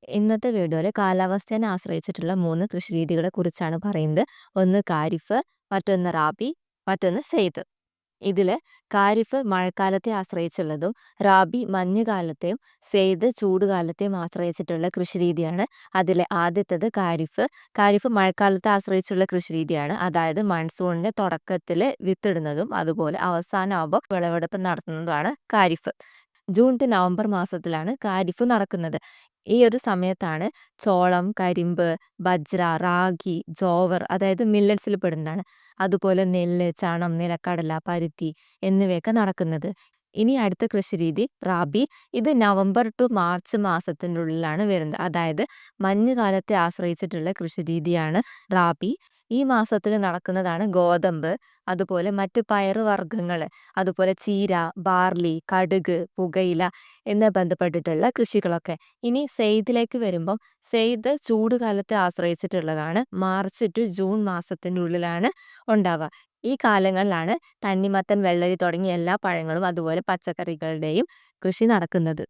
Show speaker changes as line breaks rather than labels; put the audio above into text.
ഇന്നത്തെ വീഡിയോയിൽ കാലാവസ്ഥയെ ആശ്രയിച്ചിട്ടുള്ള 3 കൃഷിരീതികളെ കുറിച്ചാണ് പറയുന്നത്. ഒന്ന് ഖാരിഫ്, മറ്റൊന്ന് റാബി, മറ്റൊന്ന് സെയ്ദ്. ഇതിൽ ഖാരിഫ് മഴക്കാലത്തെ ആശ്രയിച്ചുള്ളതും റാബി മഞ്ഞുകാലത്തെയും സെയ്ദ് ചൂടുകാലത്തെയും ആശ്രയിച്ചിട്ടുള്ള കൃഷിരീതിയാണ്. അതിലെ ആദ്യത്തേത് ഖാരിഫ്. ഖാരിഫ് മഴക്കാലത്തെ ആശ്രയിച്ചുള്ള കൃഷിരീതിയാണ്. അതായത് മൺസൂണിന്റെ തുടക്കത്തിൽ വിത്തിടുന്നതും അതുപോലെ അവസാനമാകുമ്പോൾ വിളവെടുപ്പ് നടത്തുന്നതുമാണ് ഖാരിഫ്. ജൂൺ ടു നവംബർ മാസത്തിലാണ് ഖാരിഫ് നടക്കുന്നത്. ഈ ഒരു സമയത്താണ് ചോളം, കരിമ്പ്, ബജ്ര, റാഗി, ജോവർ അതായത് മില്ലറ്റ്സിൽ പെടുന്നതാണ്. അതുപോലെ നെല്ല്, ചണം, നിലക്കടല, പരുത്തി എന്നിവയൊക്കെ നടക്കുന്നത്. ഇനി അടുത്ത കൃഷിരീതി റാബി. ഇത് നവംബർ ടു മാർച്ച് മാസത്തിൻ്റെ ഉള്ളിലാണ് വരുന്നത്. അതായത് മഞ്ഞുകാലത്തെ ആശ്രയിച്ചിട്ടുള്ള കൃഷിരീതിയാണ് റാബി. ഈ മാസത്തിൽ നടക്കുന്നതാണ് ഗോതമ്പ്, അതുപോലെ മറ്റു പയറുവർഗ്ഗങ്ങൾ, അതുപോലെ ചീര, ബാർലി, കടുക്, പുകയില എന്ന് ബന്ധപ്പെട്ടിട്ടുള്ള കൃഷികളൊക്കെ. ഇനി സെയ്ദിലേക്ക് വരുമ്പം സെയ്ദ് ചൂടുകാലത്തെ ആശ്രയിച്ചിട്ടുള്ളതാണ്. മാർച്ച് ടു ജൂൺ മാസത്തിൻ്റെ ഉള്ളിലാണ് ഉണ്ടാവുക. ഈ കാലങ്ങളിലാണ് തണ്ണിമത്തൻ, വെള്ളരി തുടങ്ങിയ എല്ലാ പഴങ്ങളും അതുപോലെ പച്ചക്കറികളുടെയും കൃഷി നടക്കുന്നത്.